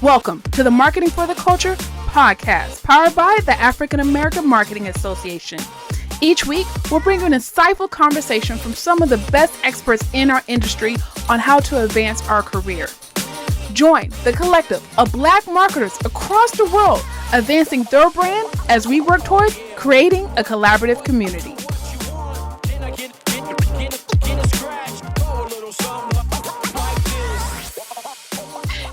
Welcome to the Marketing for the Culture podcast, powered by the African American Marketing Association. Each week, we'll bring you an insightful conversation from some of the best experts in our industry on how to advance our career. Join the collective of Black marketers across the world, advancing their brand as we work towards creating a collaborative community.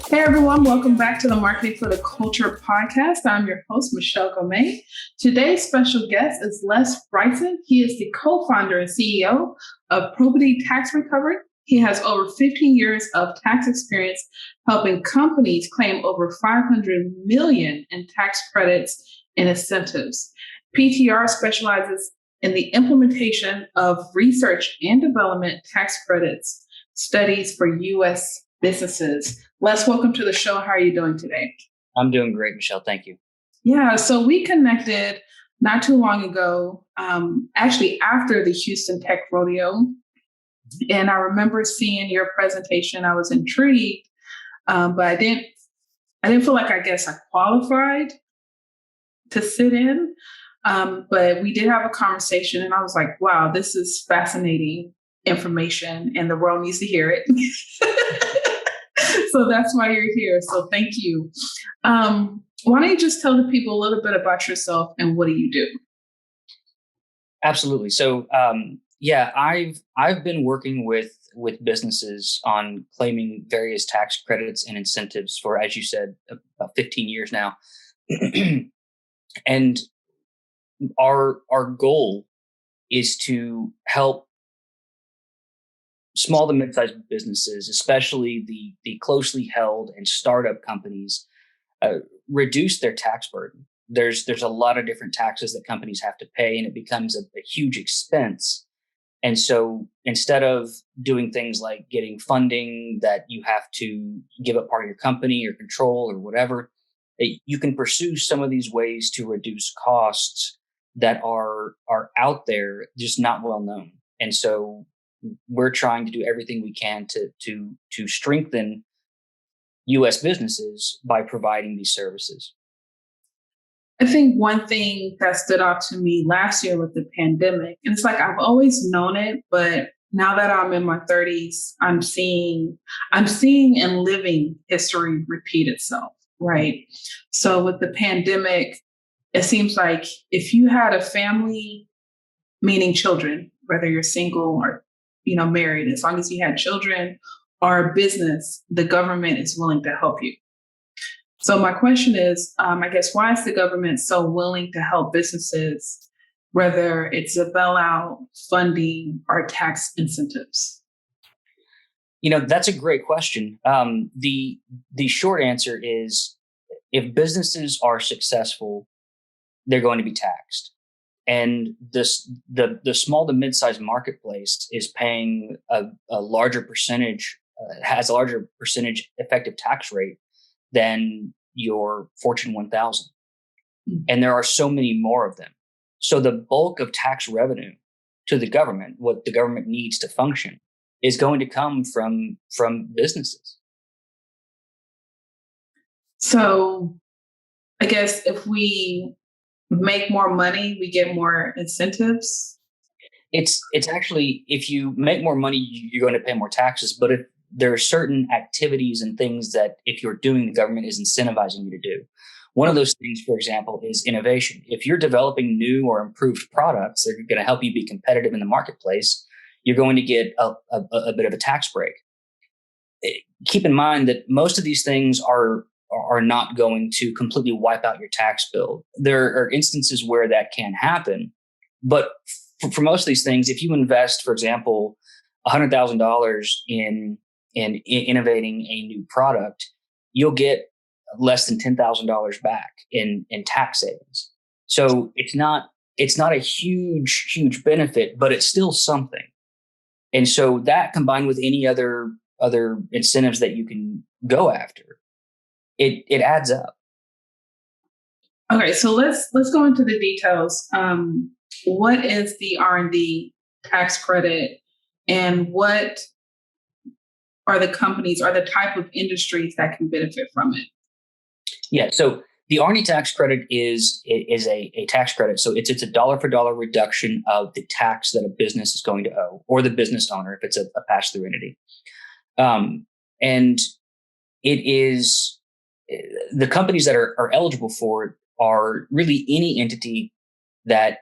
Hey everyone, welcome back to the Marketing for the Culture podcast. I'm your host, Michelle Gomez. Today's special guest is Les Bryson. He is the co-founder and CEO of Probity Tax Recovery. He has over 15 years of tax experience helping companies claim over $500 million in tax credits and incentives. PTR specializes in the implementation of research and development tax credits studies for U.S. businesses. Les, welcome to the show. How are you doing today? I'm doing great, Michelle. Thank you. Yeah, so we connected not too long ago, actually after the Houston Tech Rodeo. And I remember seeing your presentation. I was intrigued, but I didn't feel like I qualified to sit in. But we did have a conversation and I was like, wow, this is fascinating information and the world needs to hear it. So that's why you're here. So thank you. Why don't you just tell the people a little bit about yourself and what do you do? Absolutely. So I've been working with businesses on claiming various tax credits and incentives for, as you said, about 15 years now. And our goal is to help small to mid-sized businesses, especially the closely held and startup companies, reduce their tax burden. There's a lot of different taxes that companies have to pay, and it becomes a huge expense. And so instead of doing things like getting funding that you have to give up part of your company or control or whatever, you can pursue some of these ways to reduce costs that are out there, just not well known. And so we're trying to do everything we can to strengthen U.S. businesses by providing these services. I think one thing that stood out to me last year with the pandemic, and it's like I've always known it, but now that I'm in my 30s, I'm seeing and living history repeat itself, right? So with the pandemic, it seems like if you had a family, meaning children, whether you're single or married, as long as you had children or a business, the government is willing to help you. So my question is, why is the government so willing to help businesses, whether it's a bailout, funding, or tax incentives? That's a great question. The short answer is, if businesses are successful, they're going to be taxed. And the small to mid-sized marketplace is paying a larger percentage, has a larger percentage effective tax rate than your Fortune 1000. And there are so many more of them. So the bulk of tax revenue to the government, what the government needs to function, is going to come from businesses. So I guess if we make more money, we get more incentives. It's actually, if you make more money, you're going to pay more taxes. But if there are certain activities and things that if you're doing, the government is incentivizing you to do. One of those things, for example, is innovation. If you're developing new or improved products that are going to help you be competitive in the marketplace, you're going to get a bit of a tax break. Keep in mind that most of these things are not going to completely wipe out your tax bill. There are instances where that can happen. But for most of these things, if you invest, for example, $100,000 in innovating a new product, you'll get less than $10,000 back in tax savings. So it's not a huge benefit, but it's still something. And so that, combined with any other incentives that you can go after, it adds up. Okay, so let's go into the details. What is the R&D tax credit, and what are the companies or the type of industries that can benefit from it? Yeah. So the R&D tax credit is a tax credit. So it's a dollar for dollar reduction of the tax that a business is going to owe, or the business owner if it's a pass through entity. And it is the companies that are eligible for it are really any entity that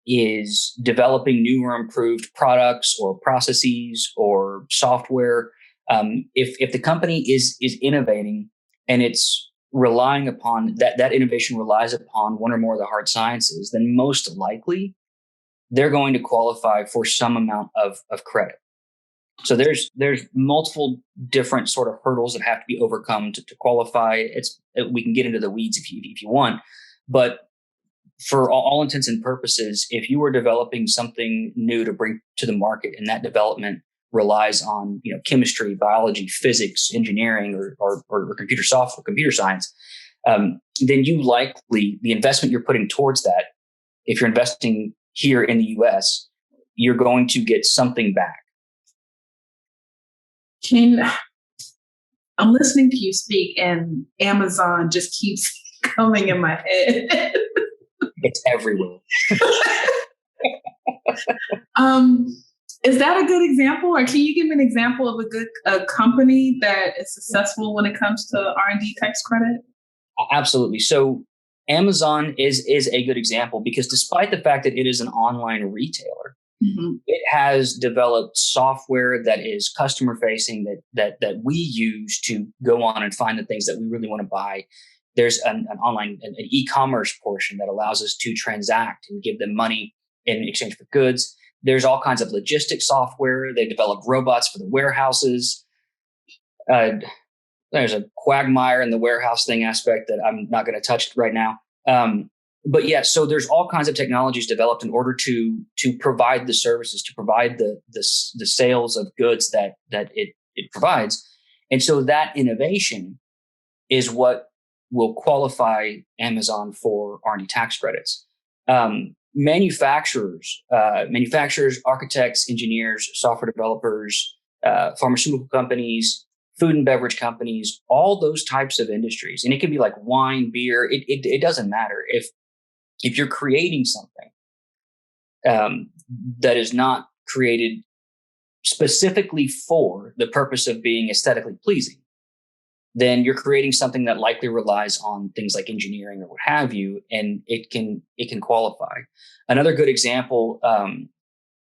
is developing new or improved products or processes or software. If the company is innovating and it's relying upon that innovation relies upon one or more of the hard sciences, then most likely they're going to qualify for some amount of credit. So there's multiple different sort of hurdles that have to be overcome to qualify. We can get into the weeds if you want, but for all intents and purposes, if you were developing something new to bring to the market and that development relies on chemistry, biology, physics, engineering, or computer software, computer science, then you likely, the investment you're putting towards that, if you're investing here in the US, you're going to get something back. I'm listening to you speak and Amazon just keeps coming in my head. It's everywhere. Is that a good example, or can you give me an example of a company that is successful when it comes to R&D tax credit? Absolutely. So Amazon is a good example because despite the fact that it is an online retailer, it has developed software that is customer facing that we use to go on and find the things that we really want to buy. There's an e-commerce portion that allows us to transact and give them money in exchange for goods. There's all kinds of logistics software. They develop robots for the warehouses. There's a quagmire in the warehouse thing aspect that I'm not going to touch right now. But yeah, so there's all kinds of technologies developed in order to provide the services, to provide the sales of goods that it provides. And so that innovation is what will qualify Amazon for R&D tax credits. Manufacturers, architects, engineers, software developers, pharmaceutical companies, food and beverage companies, all those types of industries. And it can be like wine, beer. It doesn't matter. If you're creating something that is not created specifically for the purpose of being aesthetically pleasing, then you're creating something that likely relies on things like engineering or what have you, and it can qualify. Another good example,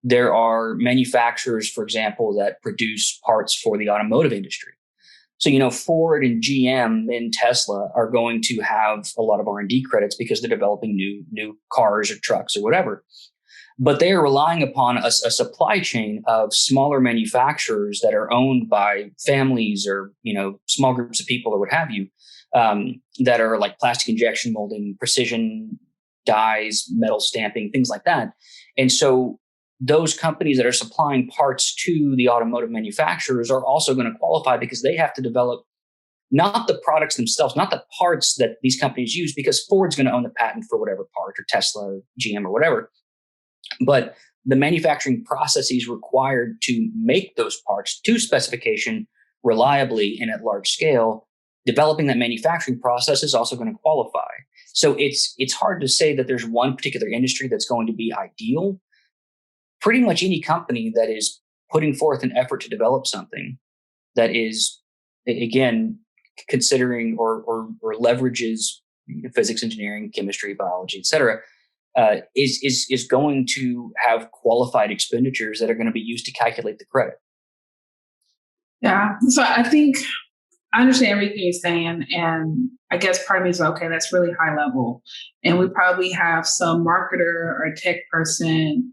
there are manufacturers, for example, that produce parts for the automotive industry. So, Ford and GM and Tesla are going to have a lot of R&D credits because they're developing new cars or trucks or whatever. But they are relying upon a supply chain of smaller manufacturers that are owned by families or, small groups of people or what have you, that are like plastic injection molding, precision dyes, metal stamping, things like that. And so those companies that are supplying parts to the automotive manufacturers are also going to qualify because they have to develop not the products themselves, not the parts that these companies use, because Ford's going to own the patent for whatever part, or Tesla or GM or whatever. But the manufacturing processes required to make those parts to specification reliably and at large scale, developing that manufacturing process is also going to qualify. So it's hard to say that there's one particular industry that's going to be ideal. Pretty much any company that is putting forth an effort to develop something that is, again, considering or leverages physics, engineering, chemistry, biology, et cetera, is going to have qualified expenditures that are going to be used to calculate the credit. Yeah. So I think I understand everything you're saying. And I guess part of me is, okay, that's really high level. And we probably have some marketer or tech person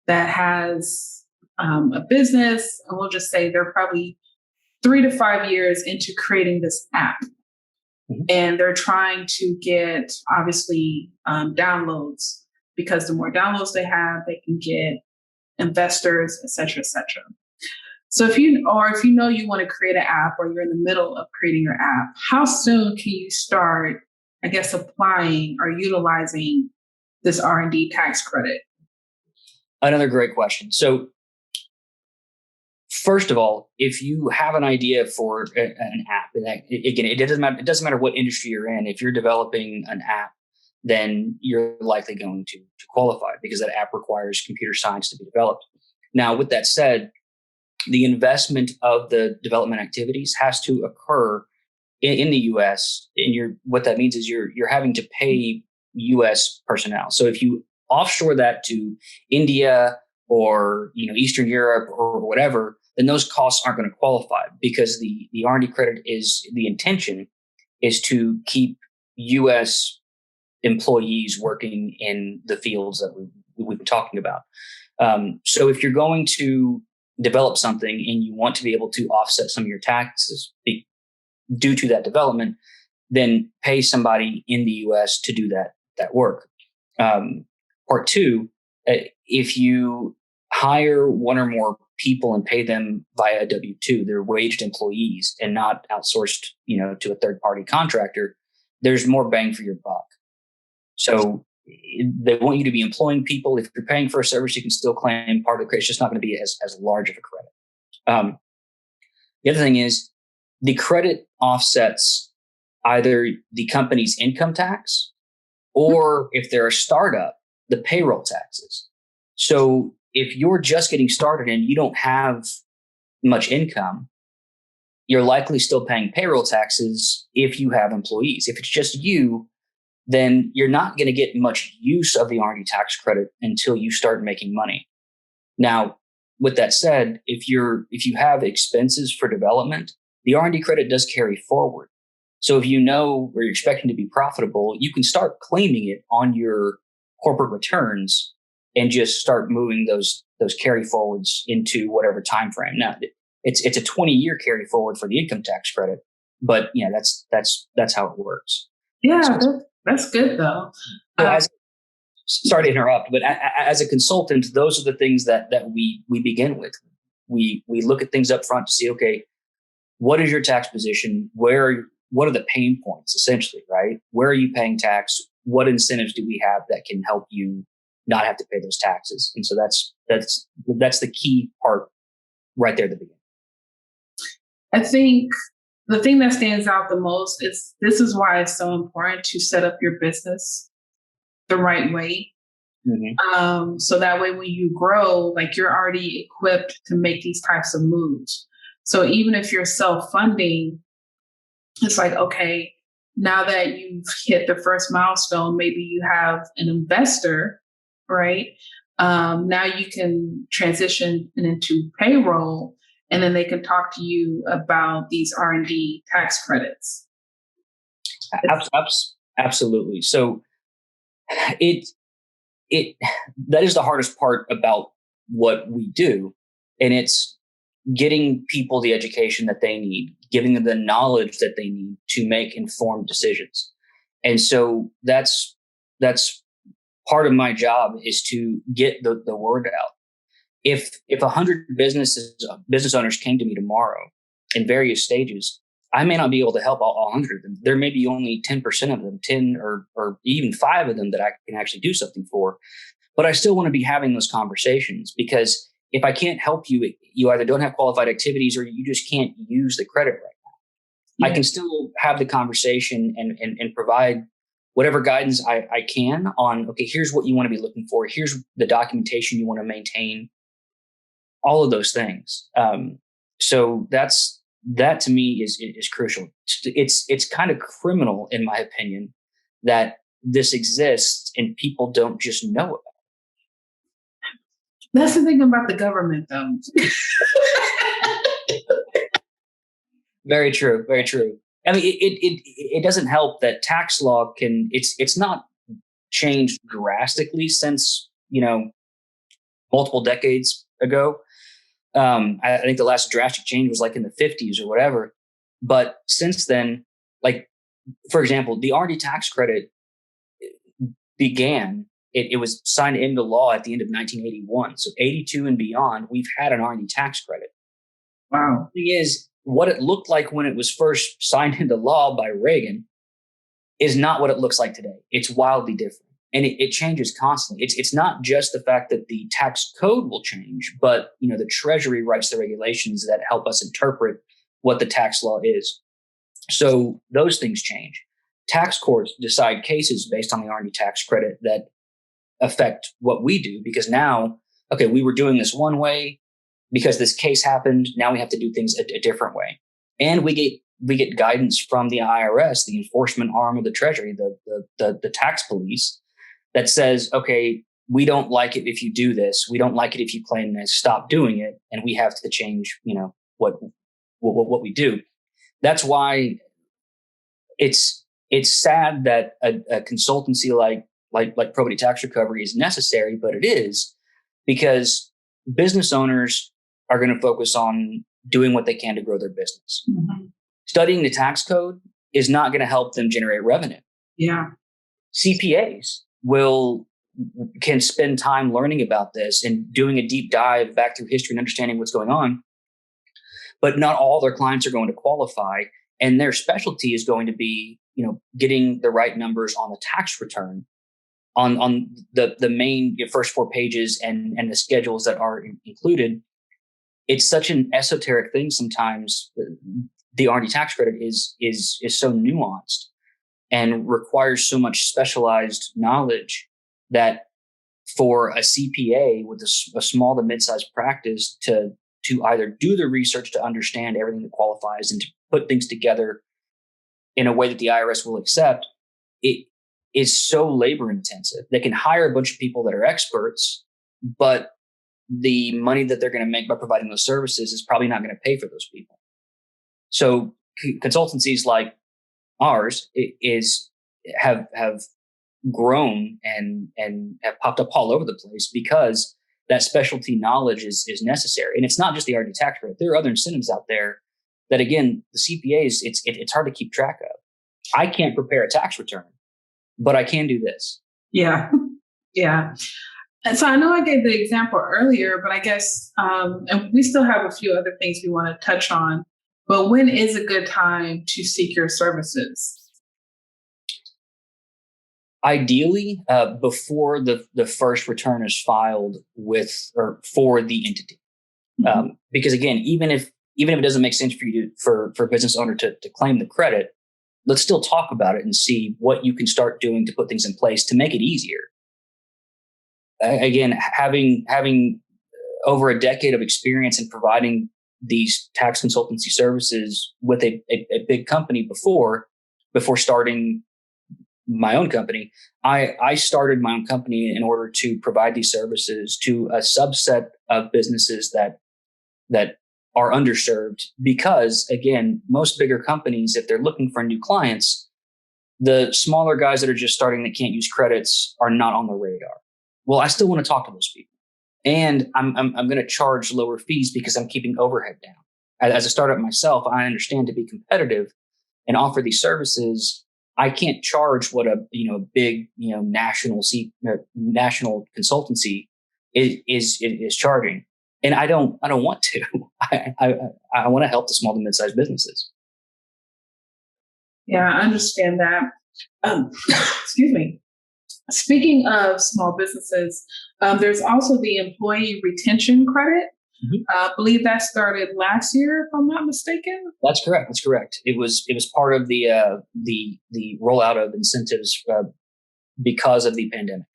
that has a business, and we'll just say they're probably 3 to 5 years into creating this app. And they're trying to get, obviously, downloads, because the more downloads they have, they can get investors, et cetera, et cetera. So if you know you want to create an app, or you're in the middle of creating your app, how soon can you start, I guess, applying or utilizing this R&D tax credit? Another great question. So First of all, if you have an idea for an app, and again, it doesn't matter what industry you're in. If you're developing an app, then you're likely going to qualify because that app requires computer science to be developed. Now, with that said, the investment of the development activities has to occur in the U.S. And what that means is you're having to pay U.S. personnel. So if you offshore that to India or Eastern Europe or whatever, then those costs aren't going to qualify because the R&D credit the intention is to keep U.S. employees working in the fields that we've been talking about. So if you're going to develop something and you want to be able to offset some of your taxes due to that development, then pay somebody in the U.S. to do that work. Part two, if you hire one or more people and pay them via W-2, they're waged employees and not outsourced, to a third-party contractor, there's more bang for your buck. So they want you to be employing people. If you're paying for a service, you can still claim part of the credit. It's just not going to be as large of a credit. The other thing is the credit offsets either the company's income tax or if they're a startup, the payroll taxes. So if you're just getting started and you don't have much income, you're likely still paying payroll taxes if you have employees. If it's just you, then you're not going to get much use of the R&D tax credit until you start making money. Now, with that said, if you have expenses for development, the R&D credit does carry forward. So if you know where you're expecting to be profitable, you can start claiming it on your corporate returns and just start moving those carry forwards into whatever time frame. Now, it's a 20-year carry forward for the income tax credit, but that's how it works. Yeah, that's good though. Sorry to interrupt, but as a consultant, those are the things that we begin with. We look at things up front to see, okay, what is your tax position? What are the pain points essentially, right? Where are you paying tax? What incentives do we have that can help you not have to pay those taxes? And so that's the key part right there at the beginning. I think the thing that stands out the most is this is why it's so important to set up your business the right way. Mm-hmm. So that way when you grow, like you're already equipped to make these types of moves. So even if you're self-funding, it's like, okay, now that you've hit the first milestone, maybe you have an investor, right? Now you can transition into payroll, and then they can talk to you about these R&D tax credits. Absolutely. So that is the hardest part about what we do, and it's getting people the education that they need, giving them the knowledge that they need to make informed decisions. And so that's part of my job is to get the word out. If 100 business owners came to me tomorrow in various stages, I may not be able to help all 100 of them. There may be only 10% of them, 10 or even 5 of them that I can actually do something for. But I still want to be having those conversations, because if I can't help you, you either don't have qualified activities or you just can't use the credit right now. Yeah. I can still have the conversation and provide whatever guidance I can on, okay, here's what you want to be looking for. Here's the documentation you want to maintain, all of those things. So that to me is crucial. It's kind of criminal, in my opinion, that this exists and people don't just know about it. That's the thing about the government, though. Very true. Very true. I mean, it doesn't help that tax law it's not changed drastically since, multiple decades ago. I think the last drastic change was like in the 50s or whatever. But since then, like, for example, the R&D tax credit began, it was signed into law at the end of 1981. So 82 and beyond, we've had an R&D tax credit. Wow. The thing is, what it looked like when it was first signed into law by Reagan is not what it looks like today. It's wildly different. and it changes constantly. It's not just the fact that the tax code will change, but the Treasury writes the regulations that help us interpret what the tax law is. So those things change. Tax courts decide cases based on the R&D tax credit that affect what we do, because now, okay, we were doing this one way because this case happened. Now we have to do things a different way. And we get guidance from the IRS, the enforcement arm of the Treasury, the tax police, that says, okay, we don't like it if you do this. We don't like it if you claim this. Stop doing it, and we have to change, what we do. That's why it's sad that a consultancy like Probity Tax Recovery is necessary, but it is, because business owners are going to focus on doing what they can to grow their business. Mm-hmm. Studying the tax code is not going to help them generate revenue. Yeah. CPAs can spend time learning about this and doing a deep dive back through history and understanding what's going on. But not all their clients are going to qualify, and their specialty is going to be, getting the right numbers on the tax return, on the main first 4 pages and the schedules that are included. It's such an esoteric thing sometimes. The R&D tax credit is so nuanced and requires so much specialized knowledge that for a CPA with a small to mid-sized practice to either do the research to understand everything that qualifies and to put things together in a way that the IRS will accept, it is so labor intensive. They can hire a bunch of people that are experts, but the money that they're going to make by providing those services is probably not going to pay for those people. So consultancies like ours have grown and have popped up all over the place because that specialty knowledge is necessary. And it's not just the R&D tax credit. There are other incentives out there that, again, the CPAs, it's hard to keep track of. I can't prepare a tax return, but I can do this. Yeah. Yeah. And so I know I gave the example earlier, but I guess, and we still have a few other things we want to touch on, but when is a good time to seek your services? Ideally, before the first return is filed with or for the entity. Mm-hmm. Because again, even if it doesn't make sense for you for a business owner to claim the credit, let's still talk about it and see what you can start doing to put things in place to make it easier. Again, having over a decade of experience in providing these tax consultancy services with a big company before starting my own company, I started my own company in order to provide these services to a subset of businesses that are underserved, because again, most bigger companies, if they're looking for new clients, the smaller guys that are just starting that can't use credits are not on the radar. Well, I still want to talk to those people, and I'm going to charge lower fees because I'm keeping overhead down. As a startup myself, I understand to be competitive and offer these services, I can't charge what a big national consultancy is charging, and I don't want to. I want to help the small to mid-sized businesses. Yeah, I understand that. Excuse me. Speaking of small businesses, there's also the employee retention credit. Mm-hmm. I believe that started last year, if I'm not mistaken. That's correct. It was part of the rollout of incentives because of the pandemic.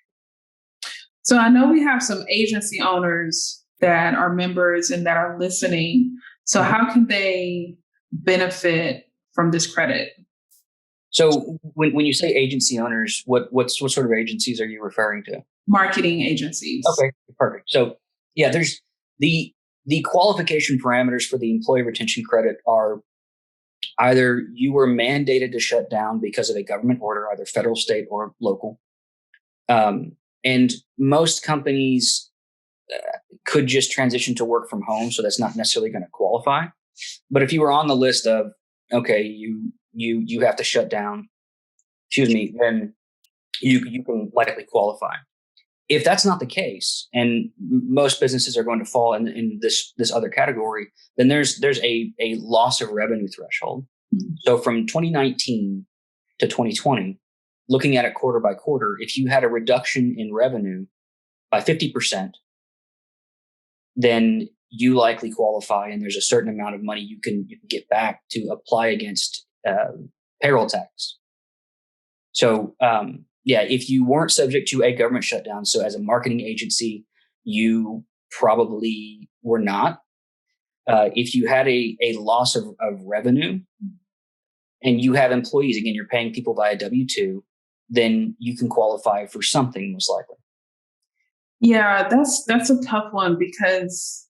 So I know we have some agency owners that are members and that are listening. So mm-hmm. How can they benefit from this credit? So when you say agency owners, what sort of agencies are you referring to? Marketing agencies. Okay, perfect. So yeah, there's the qualification parameters for the employee retention credit are either you were mandated to shut down because of a government order, either federal, state, or local. And most companies could just transition to work from home, so that's not necessarily going to qualify. But if you were on the list of, okay, you have to shut down, then you can likely qualify. If that's not the case, and most businesses are going to fall in this other category, then there's a loss of revenue threshold. Mm-hmm. So from 2019 to 2020, looking at it quarter by quarter, if you had a reduction in revenue by 50%, then you likely qualify, and there's a certain amount of money you can get back to apply against payroll tax. So, if you weren't subject to a government shutdown, so as a marketing agency, you probably were not. If you had a loss of revenue and you have employees, again, you're paying people via W-2, then you can qualify for something most likely. Yeah, that's a tough one because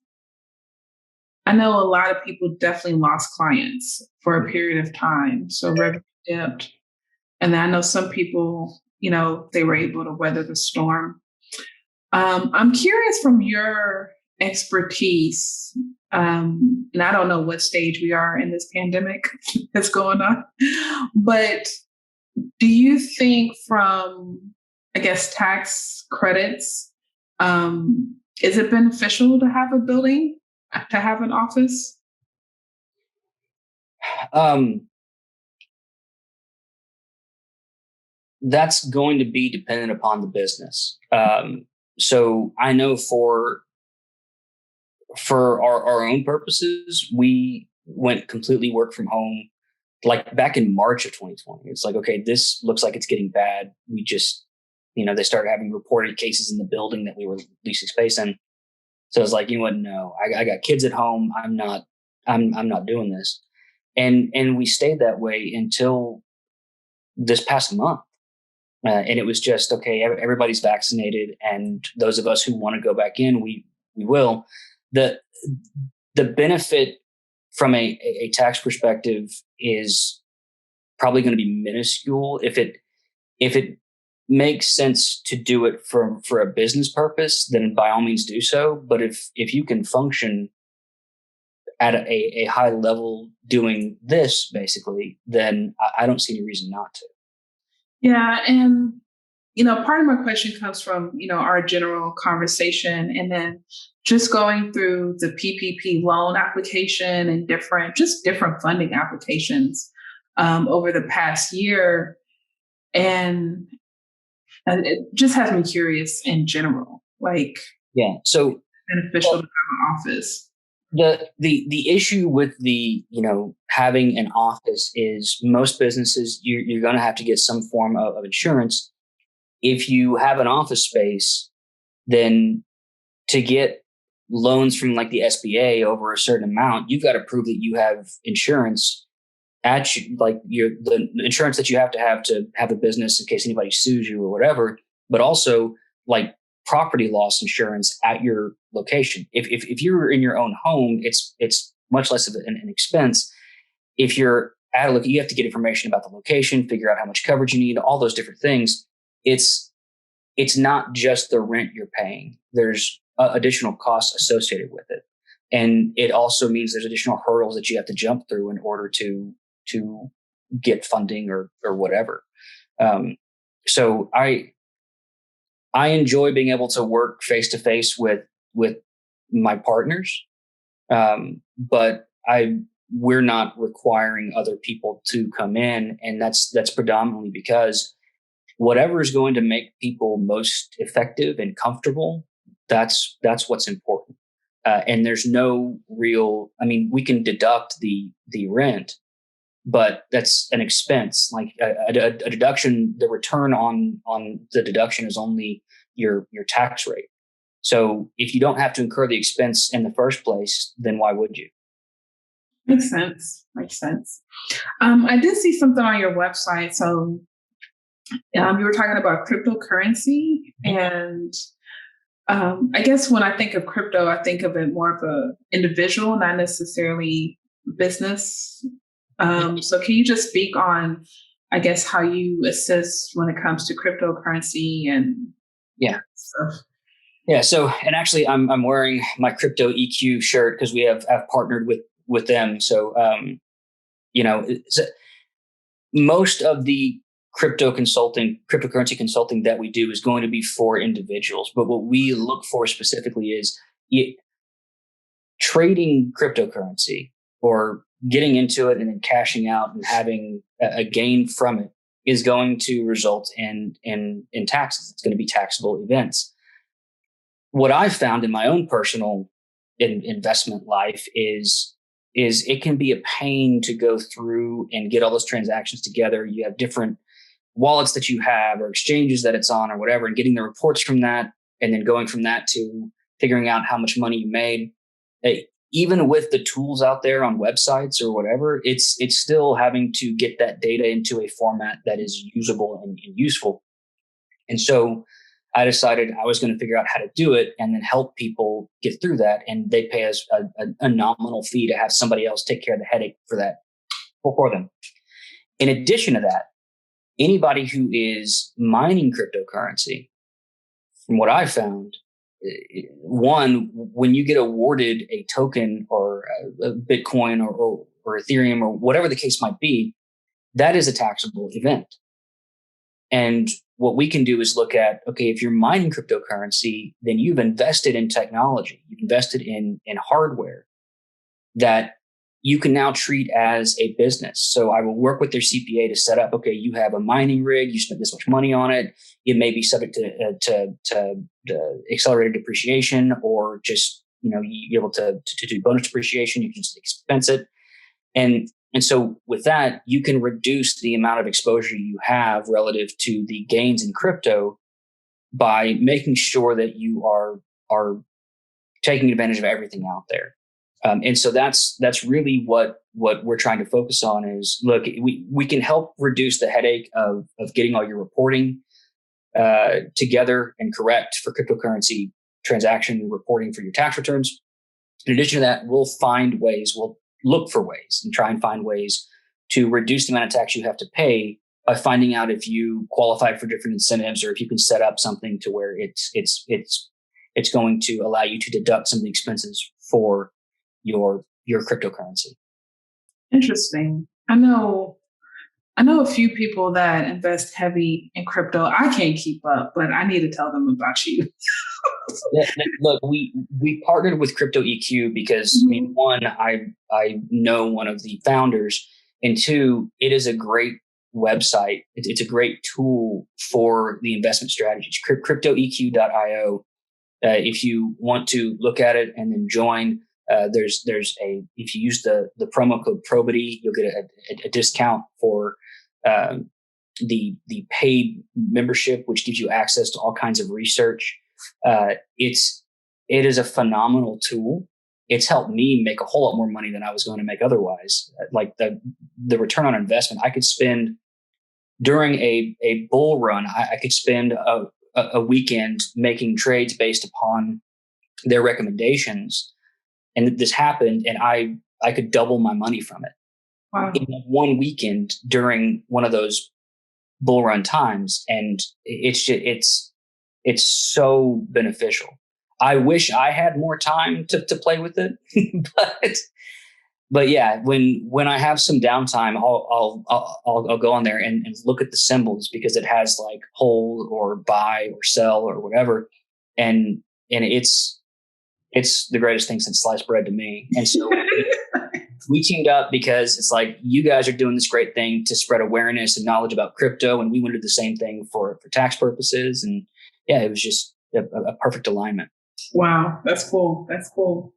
I know a lot of people definitely lost clients for a period of time. So revenue dipped. And I know some people, they were able to weather the storm. I'm curious from your expertise, and I don't know what stage we are in this pandemic that's going on, but do you think from, I guess, tax credits, is it beneficial to have a building, to have an office? That's going to be dependent upon the business. So I know for our own purposes, we went completely work from home, like back in March of 2020. It's like, okay, this looks like it's getting bad. We just, they started having reported cases in the building that we were leasing space in. So I was like, you know what? No, I got kids at home. I'm not doing this. And we stayed that way until this past month. And it was just, okay, everybody's vaccinated, and those of us who want to go back in, we will. The benefit from a tax perspective is probably going to be minuscule if it makes sense to do it for a business purpose, then by all means do so. But if you can function at a high level doing this, basically, then I don't see any reason not to. Yeah. And, part of my question comes from, our general conversation, and then just going through the PPP loan application and different funding applications over the past year. And it just has me curious in general, like, so beneficial to have an office. The issue with the having an office is most businesses you're going to have to get some form of insurance. If you have an office space, then to get loans from like the SBA over a certain amount, you've got to prove that you have insurance at the insurance that you have to have a business in case anybody sues you or whatever, but also like property loss insurance at your location. If you're in your own home, it's much less of an expense. If you're at a you have to get information about the location, figure out how much coverage you need, all those different things. It's not just the rent you're paying. There's additional costs associated with it, and it also means there's additional hurdles that you have to jump through in order to get funding or whatever. So I enjoy being able to work face to face with my partners, but we're not requiring other people to come in, and that's predominantly because whatever is going to make people most effective and comfortable, that's what's important. And there's no real. I mean, we can deduct the rent, but that's an expense. Like a deduction, the return on the deduction is only your tax rate. So if you don't have to incur the expense in the first place, then why would you? Makes sense. I did see something on your website. So you were talking about cryptocurrency, and I guess when I think of crypto, I think of it more of a individual, not necessarily business. So can you just speak on, I guess, how you assist when it comes to cryptocurrency and stuff? Yeah. So, and actually, I'm wearing my CryptoEQ shirt because I've partnered with them. So, most of the cryptocurrency consulting that we do is going to be for individuals. But what we look for specifically is trading cryptocurrency or getting into it and then cashing out and having a gain from it is going to result in taxes. It's going to be taxable events. What I've found in my own personal investment life is it can be a pain to go through and get all those transactions together. You have different wallets that you have or exchanges that it's on or whatever, and getting the reports from that, and then going from that to figuring out how much money you made. Even with the tools out there on websites or whatever, it's still having to get that data into a format that is usable and useful. And so I decided I was going to figure out how to do it and then help people get through that. And they pay us a nominal fee to have somebody else take care of the headache for that for them. In addition to that, anybody who is mining cryptocurrency, from what I found, one, when you get awarded a token or a Bitcoin or Ethereum or whatever the case might be, that is a taxable event. And what we can do is look at, okay, if you're mining cryptocurrency, then you've invested in technology, you've invested in hardware that you can now treat as a business. So I will work with their CPA to set up, okay, you have a mining rig, you spent this much money on it. It may be subject to accelerated depreciation, or just, you're able to do bonus depreciation. You can just expense it. And so with that, you can reduce the amount of exposure you have relative to the gains in crypto by making sure that you are taking advantage of everything out there. And so that's really what we're trying to focus on is, look, we can help reduce the headache of getting all your reporting together and correct for cryptocurrency transaction reporting for your tax returns. In addition to that, we'll look for ways and try and find ways to reduce the amount of tax you have to pay by finding out if you qualify for different incentives, or if you can set up something to where it's going to allow you to deduct some of the expenses for your cryptocurrency. Interesting. I know a few people that invest heavy in crypto. I can't keep up, but I need to tell them about you. Yeah, look, we partnered with CryptoEQ because, one, I know one of the founders, and two, it is a great website. It's a great tool for the investment strategies. CryptoEQ.io. If you want to look at it and then join, if you use the promo code Probity, you'll get a discount for the paid membership, which gives you access to all kinds of research. It is a phenomenal tool. It's helped me make a whole lot more money than I was going to make otherwise. Like the return on investment, I could spend during a bull run, I could spend a weekend making trades based upon their recommendations. And this happened, and I could double my money from it. Wow. In one weekend during one of those bull run times. And it's so beneficial. I wish I had more time to play with it, but yeah, when I have some downtime, I'll go on there and look at the symbols, because it has like hold or buy or sell or whatever, and it's the greatest thing since sliced bread to me. And so we teamed up because it's like, you guys are doing this great thing to spread awareness and knowledge about crypto, and we want to do the same thing for tax purposes. And yeah, it was just a perfect alignment. Wow, that's cool. That's cool.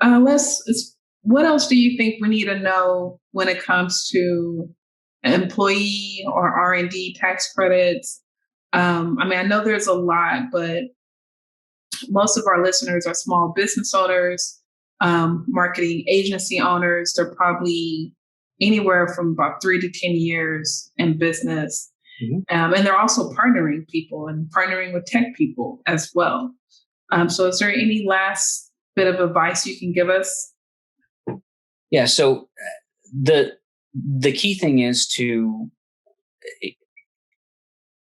What else do you think we need to know when it comes to employee or R&D tax credits? I know there's a lot, but most of our listeners are small business owners, marketing agency owners. They're probably anywhere from about 3 to 10 years in business. And they're also partnering people and partnering with tech people as well. So is there any last bit of advice you can give us? Yeah. So the key thing is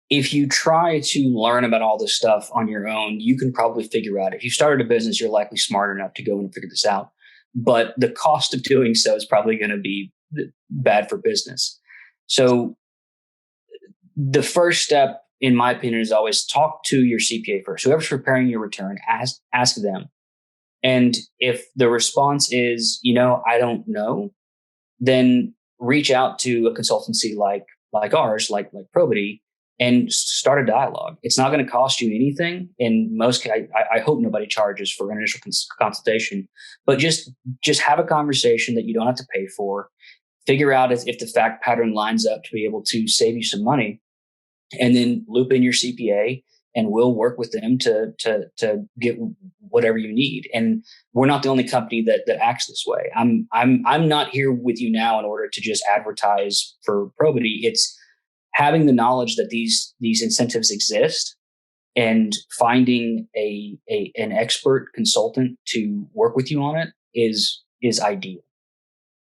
if you try to learn about all this stuff on your own, you can probably figure out. If you started a business, you're likely smart enough to go and figure this out. But the cost of doing so is probably going to be bad for business. So the first step, in my opinion, is always talk to your CPA first. Whoever's preparing your return, ask them. And if the response is, I don't know, then reach out to a consultancy like like ours, like Probity, and start a dialogue. It's not going to cost you anything. In most cases, I hope nobody charges for an initial consultation, but just have a conversation that you don't have to pay for. Figure out if the fact pattern lines up to be able to save you some money, and then loop in your CPA, and we'll work with them to get whatever you need. And we're not the only company that acts this way. I'm not here with you now in order to just advertise for Probity. It's having the knowledge that these incentives exist, and finding an expert consultant to work with you on it is ideal.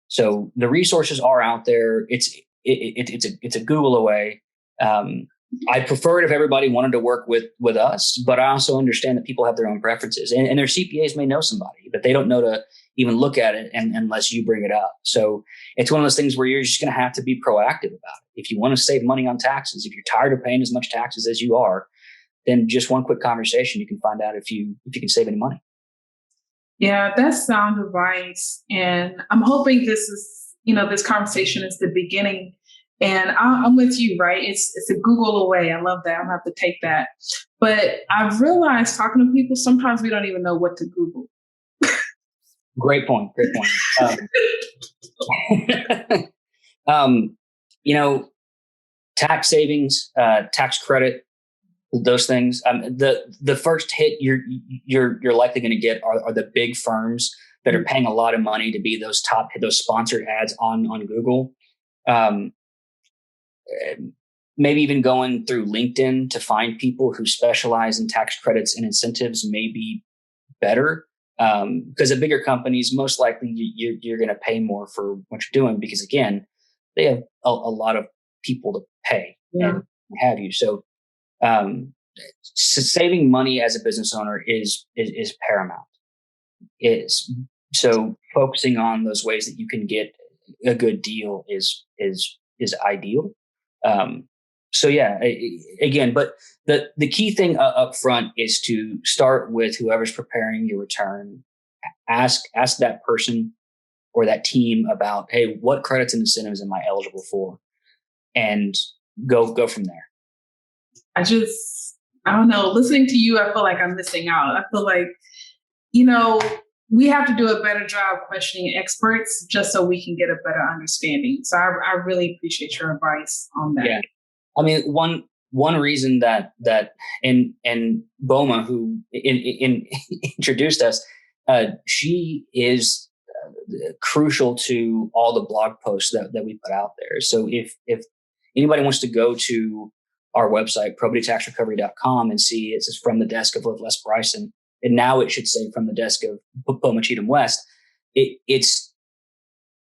So the resources are out there. It's a Google away. I prefer it if everybody wanted to work with us, but I also understand that people have their own preferences, and their CPAs may know somebody, but they don't know to even look at it unless you bring it up. So it's one of those things where you're just going to have to be proactive about it. If you want to save money on taxes, if you're tired of paying as much taxes as you are, then just one quick conversation, you can find out if you can save any money. Yeah, that's sound advice. And I'm hoping this conversation is the beginning. And I'm with you, right? It's a Google away. I love that. I'll have to take that. But I've realized talking to people, sometimes we don't even know what to Google. Great point. Tax savings, tax credit, those things. The first hit you're likely going to get are the big firms that are paying a lot of money to be those sponsored ads on Google. Maybe even going through LinkedIn to find people who specialize in tax credits and incentives may be better. Because at bigger companies, most likely you're going to pay more for what you're doing, because again, they have a lot of people to pay and have you. So, saving money as a business owner is paramount. So focusing on those ways that you can get a good deal is ideal. So yeah, again, but the key thing up front is to start with whoever's preparing your return. Ask that person or that team about, hey, what credits and incentives am I eligible for? And go from there. I don't know, listening to you, I feel like I'm missing out. I feel like, we have to do a better job questioning experts just so we can get a better understanding. So I really appreciate your advice on that. Yeah. I mean, one reason that and Boma, who introduced us, she is crucial to all the blog posts that we put out there. So if anybody wants to go to our website, probitytaxrecovery.com, and see it says from the desk of Les Bryson, and now it should say from the desk of Boma Cheatham West,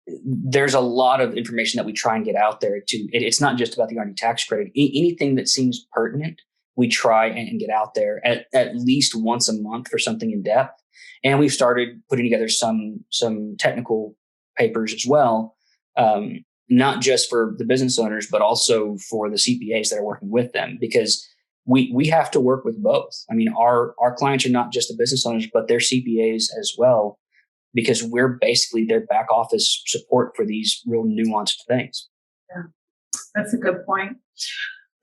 there's a lot of information that we try and get out there. It's not just about the R&D tax credit. Anything that seems pertinent, we try and get out there at least once a month for something in depth. And we've started putting together some technical papers as well, not just for the business owners, but also for the CPAs that are working with them, because we have to work with both. I mean, our clients are not just the business owners, but they're CPAs as well, because we're basically their back office support for these real nuanced things. Yeah, that's a good point.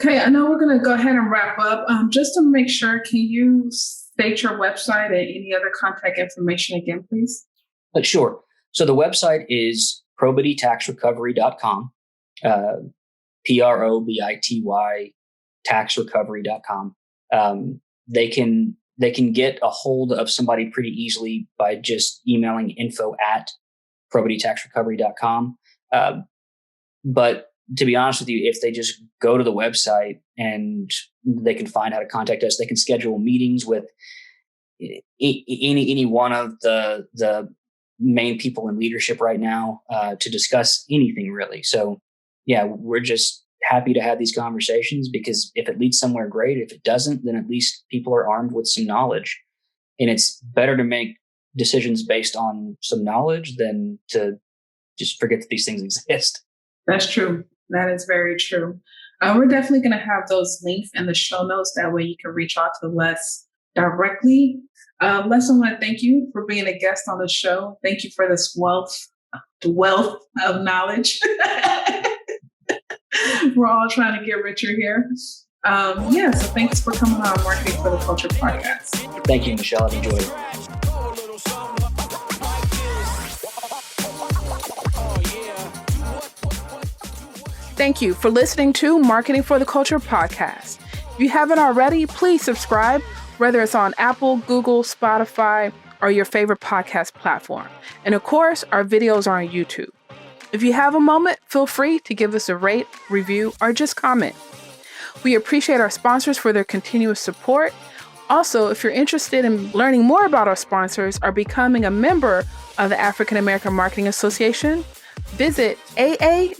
Okay, I know we're going to go ahead and wrap up. Just to make sure, can you state your website and any other contact information again, please? Sure. So the website is probitytaxrecovery.com, PROBITY taxrecovery.com. They can get a hold of somebody pretty easily by just emailing info@probitytaxrecovery.com. But to be honest with you, if they just go to the website and they can find how to contact us, they can schedule meetings with any one of the main people in leadership right now to discuss anything really. So yeah, we're just happy to have these conversations, because if it leads somewhere, great. If it doesn't, then at least people are armed with some knowledge, and it's better to make decisions based on some knowledge than to just forget that these things exist. That's true. That is very true. We're definitely going to have those links in the show notes. That way you can reach out to Les directly. Les, I want to thank you for being a guest on the show. Thank you for this wealth of knowledge. We're all trying to get richer here. So thanks for coming on Marketing for the Culture podcast. Thank you, Michelle. I've enjoyed it. Thank you for listening to Marketing for the Culture podcast. If you haven't already, please subscribe, whether it's on Apple, Google, Spotify, or your favorite podcast platform. And of course, our videos are on YouTube. If you have a moment, feel free to give us a rate, review, or just comment. We appreciate our sponsors for their continuous support. Also, if you're interested in learning more about our sponsors or becoming a member of the African American Marketing Association, visit aa-ma.org.